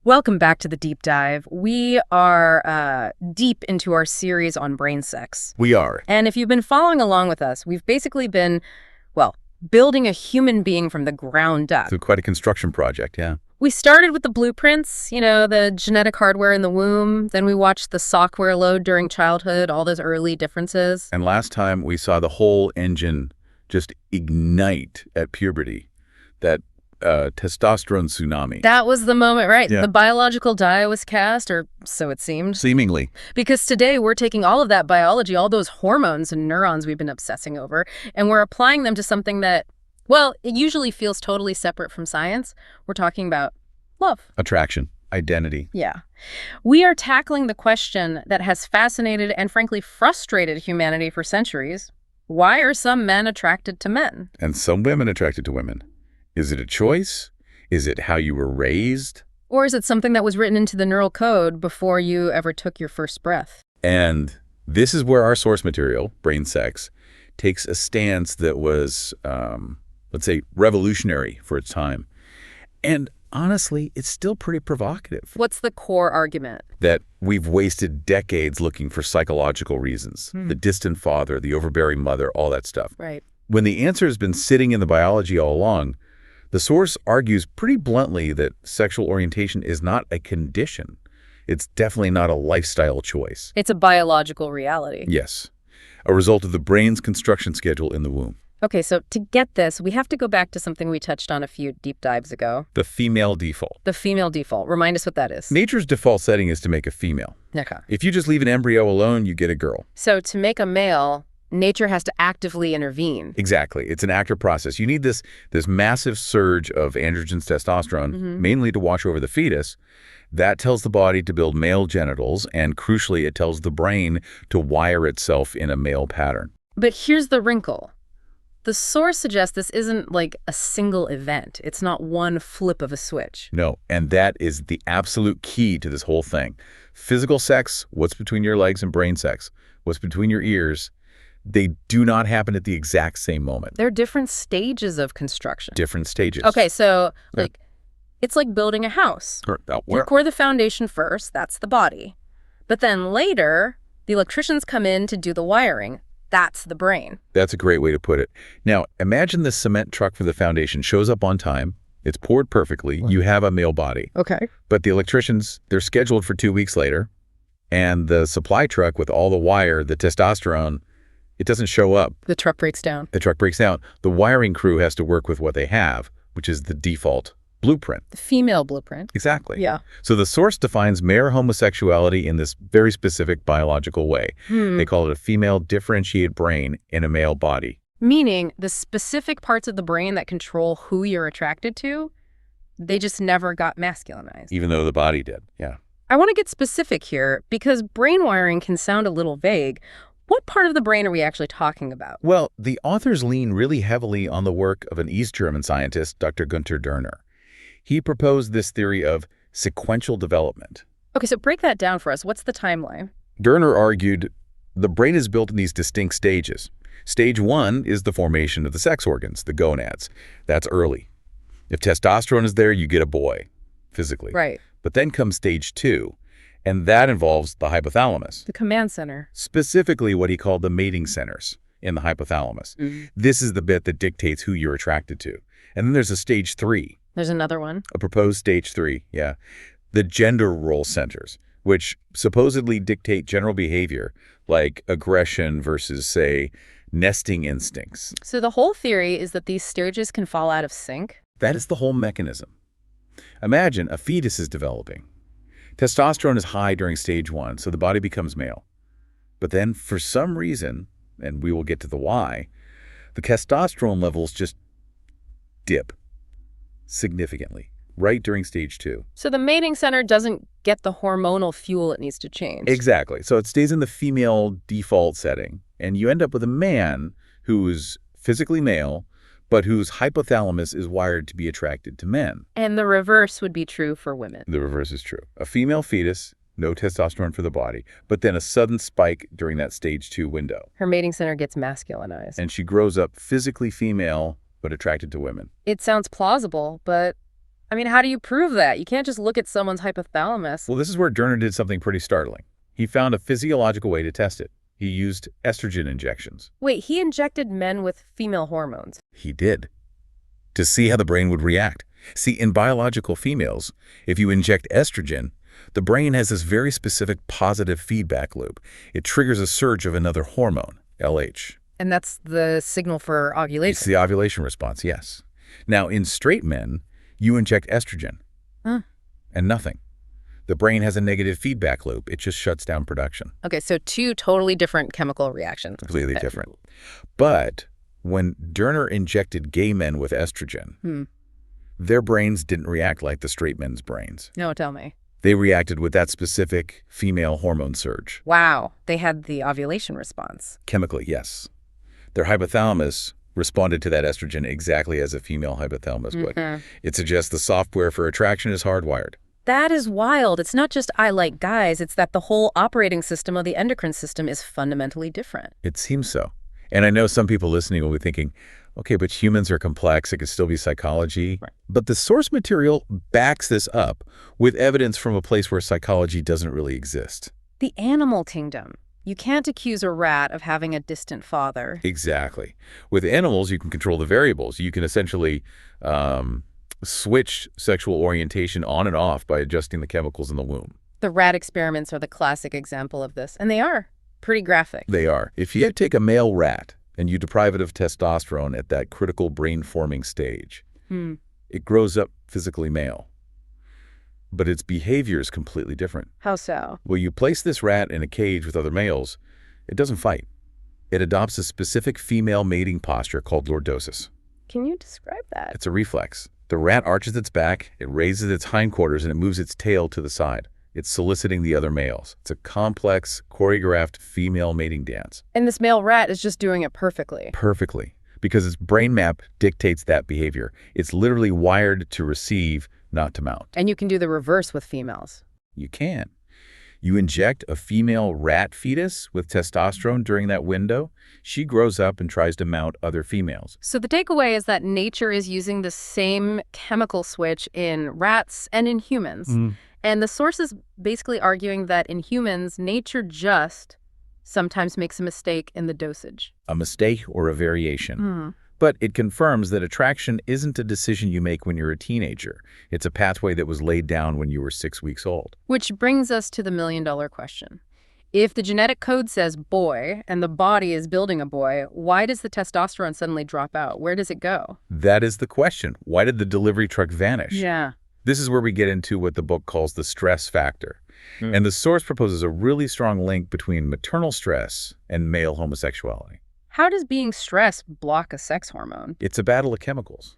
Welcome back to the deep dive. We are deep into our series on brain sex. We are. And if you've been following along with us, we've basically been, well, building a human being from the ground up. It's quite a construction project, yeah. We started with the blueprints, the genetic hardware in the womb. Then we watched the software load during childhood, all those early differences. And last time we saw the whole engine just ignite at puberty, that testosterone tsunami. That was the moment, right? Yeah. The biological die was cast, or so it seemed. Seemingly. Because today we're taking all of that biology, all those hormones and neurons we've been obsessing over, and we're applying them to something that, well, it usually feels totally separate from science. We're talking about love. Attraction. Identity. Yeah. We are tackling the question that has fascinated and frankly frustrated humanity for centuries. Why are some men attracted to men? And some women attracted to women. Is it a choice? Is it how you were raised? Or is it something that was written into the neural code before you ever took your first breath? And this is where our source material, Brain Sex, takes a stance that was, let's say, revolutionary for its time. And honestly, it's still pretty provocative. What's the core argument? That we've wasted decades looking for psychological reasons. The distant father, the overbearing mother, all that stuff. Right. When the answer has been sitting in the biology all along, the source argues pretty bluntly that sexual orientation is not a condition. It's definitely not a lifestyle choice. It's a biological reality. Yes, a result of the brain's construction schedule in the womb. Okay, so to get this, we have to go back to something we touched on a few deep dives ago. The female default. The female default. Remind us what that is. Nature's default setting is to make a female. Okay. If you just leave an embryo alone, you get a girl. So to make a male, nature has to actively intervene. Exactly. It's an active process. You need this massive surge of androgens, testosterone, mainly to watch over the fetus. That tells the body to build male genitals, and crucially, it tells the brain to wire itself in a male pattern. But here's the wrinkle. The source suggests this isn't like a single event. It's not one flip of a switch. No, and that is the absolute key to this whole thing. Physical sex, what's between your legs, and brain sex, what's between your ears, they do not happen at the exact same moment. They're different stages of construction. Different stages. Okay, so it's like building a house. You core the foundation first, that's the body. But then later, the electricians come in to do the wiring. That's the brain. That's a great way to put it. Now, imagine the cement truck for the foundation shows up on time. It's poured perfectly. You have a male body. Okay. But the electricians, they're scheduled for 2 weeks later. And the supply truck with all the wire, the testosterone, it doesn't show up. The truck breaks down. The truck breaks down. The wiring crew has to work with what they have, which is the default blueprint. The female blueprint. Exactly. Yeah. So the source defines male homosexuality in this very specific biological way. They call it a female differentiated brain in a male body. Meaning the specific parts of the brain that control who you're attracted to, they just never got masculinized. Even though the body did, yeah. I want to get specific here because brain wiring can sound a little vague. What part of the brain are we actually talking about? Well, the authors lean really heavily on the work of an East German scientist, Dr. Günther Dörner. He proposed this theory of sequential development. Okay, so break that down for us. What's the timeline? Dörner argued the brain is built in these distinct stages. Stage 1 is the formation of the sex organs, the gonads. That's early. If testosterone is there, you get a boy, physically. Right. But then comes stage 2, and that involves the hypothalamus. The command center. Specifically what he called the mating centers in the hypothalamus. This is the bit that dictates who you're attracted to. And then there's a stage 3. There's another one. A proposed stage 3, yeah. The gender role centers, which supposedly dictate general behavior, like aggression versus, say, nesting instincts. So the whole theory is that these stages can fall out of sync? That is the whole mechanism. Imagine a fetus is developing. Testosterone is high during stage 1, so the body becomes male. But then, for some reason, and we will get to the why, the testosterone levels just dip significantly right during stage 2. So the mating center doesn't get the hormonal fuel it needs to change. Exactly. So it stays in the female default setting, and you end up with a man who's physically male, but whose hypothalamus is wired to be attracted to men. And the reverse would be true for women. The reverse is true. A female fetus, no testosterone for the body, but then a sudden spike during that stage 2 window. Her mating center gets masculinized. And she grows up physically female, but attracted to women. It sounds plausible, but I mean, how do you prove that? You can't just look at someone's hypothalamus. Well, this is where Derner did something pretty startling. He found a physiological way to test it. He used estrogen injections. Wait, he injected men with female hormones. He did. To see how the brain would react. See, in biological females, if you inject estrogen, the brain has this very specific positive feedback loop. It triggers a surge of another hormone, LH. And that's the signal for It's ovulation. the ovulation response, yes. Now, in straight men, you inject estrogen Huh. and nothing. The brain has a negative feedback loop. It just shuts down production. Okay, so two totally different chemical reactions. Completely different. But when Derner injected gay men with estrogen, their brains didn't react like the straight men's brains. No, tell me. They reacted with that specific female hormone surge. Wow, they had the ovulation response. Chemically, yes. Their hypothalamus responded to that estrogen exactly as a female hypothalamus would. It suggests the software for attraction is hardwired. That is wild. It's not just I like guys, it's that the whole operating system of the endocrine system is fundamentally different. It seems so. And I know some people listening will be thinking, okay, but humans are complex. It could still be psychology. Right. But the source material backs this up with evidence from a place where psychology doesn't really exist. The animal kingdom. You can't accuse a rat of having a distant father. Exactly. With animals, you can control the variables. You can essentially switch sexual orientation on and off by adjusting the chemicals in the womb. The rat experiments are the classic example of this, and they are pretty graphic. They are. If you take a male rat and you deprive it of testosterone at that critical brain-forming stage, it grows up physically male. But its behavior is completely different. How so? Well, you place this rat in a cage with other males, it doesn't fight. It adopts a specific female mating posture called lordosis. Can you describe that? It's a reflex. The rat arches its back, it raises its hindquarters, and it moves its tail to the side. It's soliciting the other males. It's a complex, choreographed female mating dance. And this male rat is just doing it perfectly. Perfectly. Because its brain map dictates that behavior. It's literally wired to receive, not to mount. And you can do the reverse with females. You can. You inject a female rat fetus with testosterone during that window, she grows up and tries to mount other females. So the takeaway is that nature is using the same chemical switch in rats and in humans. And the source is basically arguing that in humans, nature just sometimes makes a mistake in the dosage. A mistake or a variation. But it confirms that attraction isn't a decision you make when you're a teenager. It's a pathway that was laid down when you were 6 weeks old. Which brings us to the million-dollar question. If the genetic code says boy and the body is building a boy, why does the testosterone suddenly drop out? Where does it go? That is the question. Why did the delivery truck vanish? Yeah. This is where we get into what the book calls the stress factor. And the source proposes a really strong link between maternal stress and male homosexuality. How does being stressed block a sex hormone? It's a battle of chemicals.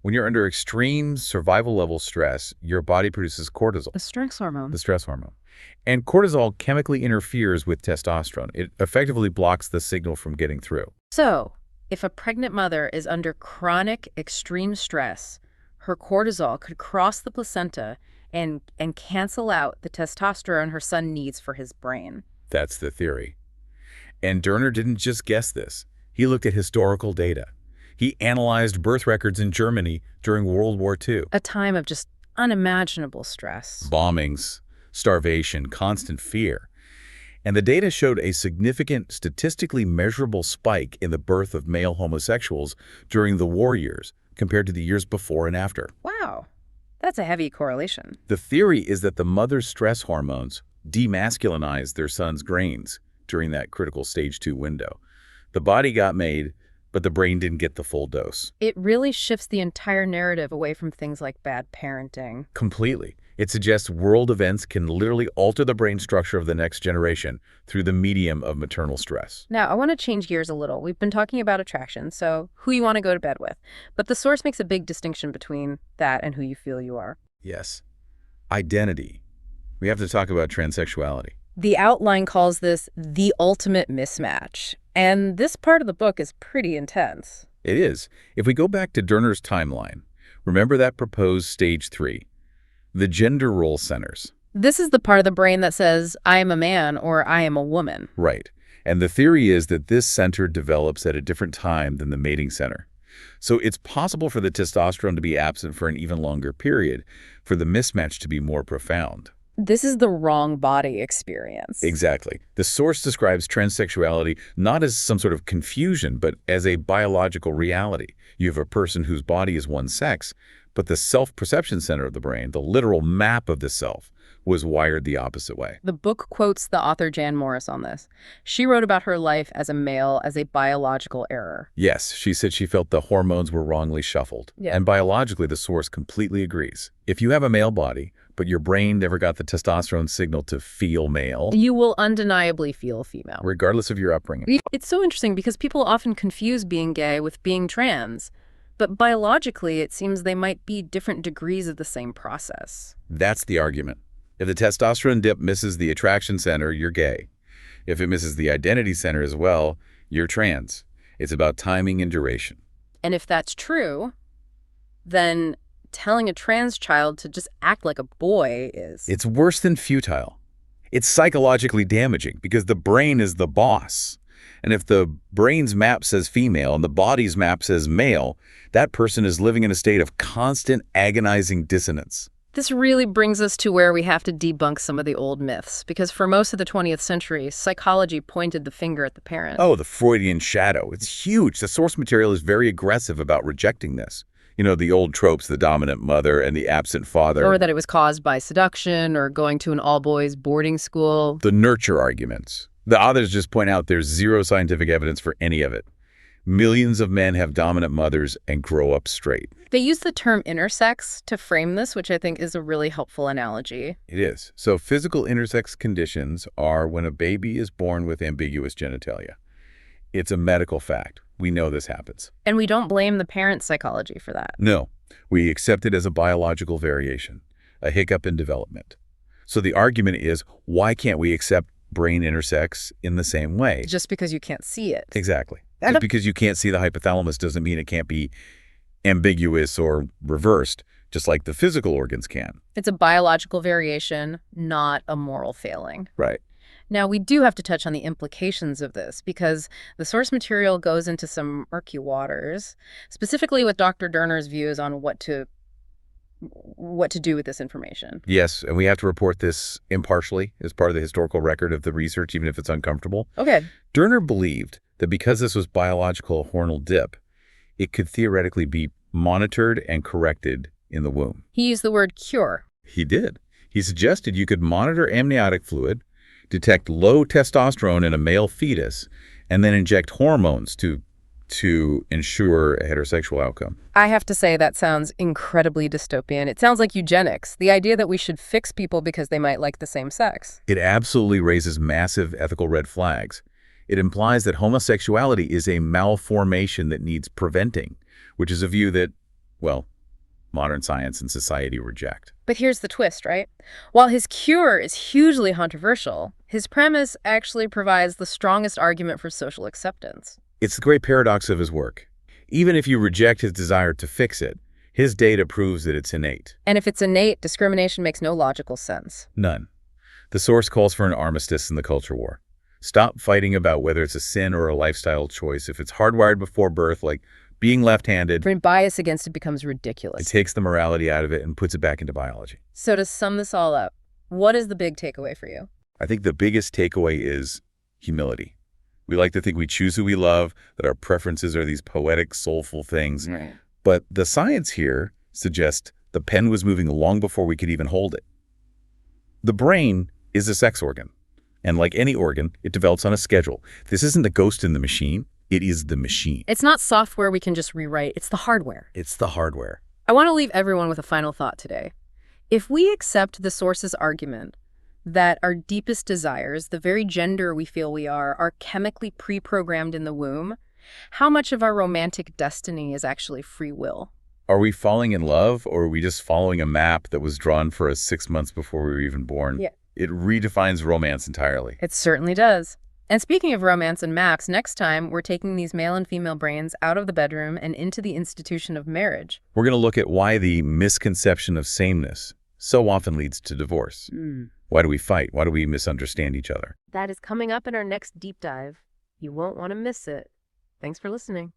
When you're under extreme survival level stress, your body produces cortisol, The stress hormone. the stress hormone. And cortisol chemically interferes with testosterone. It effectively blocks the signal from getting through. So, if a pregnant mother is under chronic extreme stress, her cortisol could cross the placenta and cancel out the testosterone her son needs for his brain. That's the theory. And Derner didn't just guess this. He looked at historical data. He analyzed birth records in Germany during World War II. A time of just unimaginable stress. Bombings, starvation, constant fear. And the data showed a significant, statistically measurable spike in the birth of male homosexuals during the war years compared to the years before and after. Wow, that's a heavy correlation. The theory is that the mother's stress hormones demasculinized their son's grains during that critical stage 2 window. The body got made, but the brain didn't get the full dose. It really shifts the entire narrative away from things like bad parenting. Completely. It suggests world events can literally alter the brain structure of the next generation through the medium of maternal stress. Now, I want to change gears a little. We've been talking about attraction, so who you want to go to bed with. But the source makes a big distinction between that and who you feel you are. Yes. Identity. We have to talk about transsexuality. The outline calls this the ultimate mismatch. And this part of the book is pretty intense. It is. If we go back to Derner's timeline, remember that proposed stage 3, the gender role centers. This is the part of the brain that says, I am a man or I am a woman. Right. And the theory is that this center develops at a different time than the mating center. So it's possible for the testosterone to be absent for an even longer period, for the mismatch to be more profound. This is the wrong body experience. Exactly. The source describes transsexuality not as some sort of confusion, but as a biological reality. You have a person whose body is one sex, but the self-perception center of the brain, the literal map of the self, was wired the opposite way. The book quotes the author Jan Morris on this. She wrote about her life as a male as a biological error. Yes, she said she felt the hormones were wrongly shuffled. Yeah. And biologically, the source completely agrees. If you have a male body, but your brain never got the testosterone signal to feel male, You will undeniably feel female. regardless of your upbringing. It's so interesting because people often confuse being gay with being trans. But biologically, it seems they might be different degrees of the same process. That's the argument. If the testosterone dip misses the attraction center, you're gay. If it misses the identity center as well, you're trans. It's about timing and duration. And if that's true, then telling a trans child to just act like a boy is... It's worse than futile. It's psychologically damaging because the brain is the boss. And if the brain's map says female and the body's map says male, that person is living in a state of constant agonizing dissonance. This really brings us to where we have to debunk some of the old myths, because for most of the 20th century, psychology pointed the finger at the parent. Oh, the Freudian shadow. It's huge. The source material is very aggressive about rejecting this. You know, the old tropes, the dominant mother and the absent father. Or that it was caused by seduction or going to an all-boys boarding school. The nurture arguments. The authors just point out there's zero scientific evidence for any of it. Millions of men have dominant mothers and grow up straight. They use the term intersex to frame this, which I think is a really helpful analogy. It is. So physical intersex conditions are when a baby is born with ambiguous genitalia. It's a medical fact. We know this happens. And we don't blame the parent's psychology for that. No, we accept it as a biological variation, a hiccup in development. So the argument is, why can't we accept brain intersex in the same way? Just because you can't see it. Exactly. Just because you can't see the hypothalamus doesn't mean it can't be ambiguous or reversed, just like the physical organs can. It's a biological variation, not a moral failing. Right. Now, we do have to touch on the implications of this because the source material goes into some murky waters, specifically with Dr. Derner's views on what to do with this information. Yes, and we have to report this impartially as part of the historical record of the research, even if it's uncomfortable. Okay. Derner believed that because this was biological hormonal dip, it could theoretically be monitored and corrected in the womb. He used the word cure. He did. He suggested you could monitor amniotic fluid, detect low testosterone in a male fetus, and then inject hormones to ensure a heterosexual outcome. I have to say that sounds incredibly dystopian. It sounds like eugenics, the idea that we should fix people because they might like the same sex. It absolutely raises massive ethical red flags. It implies that homosexuality is a malformation that needs preventing, which is a view that, well, modern science and society reject. But here's the twist, right? While his cure is hugely controversial, his premise actually provides the strongest argument for social acceptance. It's the great paradox of his work. Even if you reject his desire to fix it, his data proves that it's innate. And if it's innate, discrimination makes no logical sense. None. The source calls for an armistice in the culture war. Stop fighting about whether it's a sin or a lifestyle choice. If it's hardwired before birth, like being left-handed, Bias against it becomes ridiculous. it takes the morality out of it and puts it back into biology. So to sum this all up, what is the big takeaway for you? I think the biggest takeaway is humility. We like to think we choose who we love, that our preferences are these poetic, soulful things. Right. But the science here suggests the pen was moving long before we could even hold it. The brain is a sex organ. And like any organ, it develops on a schedule. This isn't the ghost in the machine. It is the machine. It's not software we can just rewrite. It's the hardware. It's the hardware. I want to leave everyone with a final thought today. If we accept the source's argument that our deepest desires, the very gender we feel we are chemically pre-programmed in the womb, how much of our romantic destiny is actually free will? Are we falling in love, or are we just following a map that was drawn for us 6 months before we were even born? Yeah. It redefines romance entirely. It certainly does. And speaking of romance and maps, next time we're taking these male and female brains out of the bedroom and into the institution of marriage. We're going to look at why the misconception of sameness so often leads to divorce. Why do we fight? Why do we misunderstand each other? That is coming up in our next deep dive. You won't want to miss it. Thanks for listening.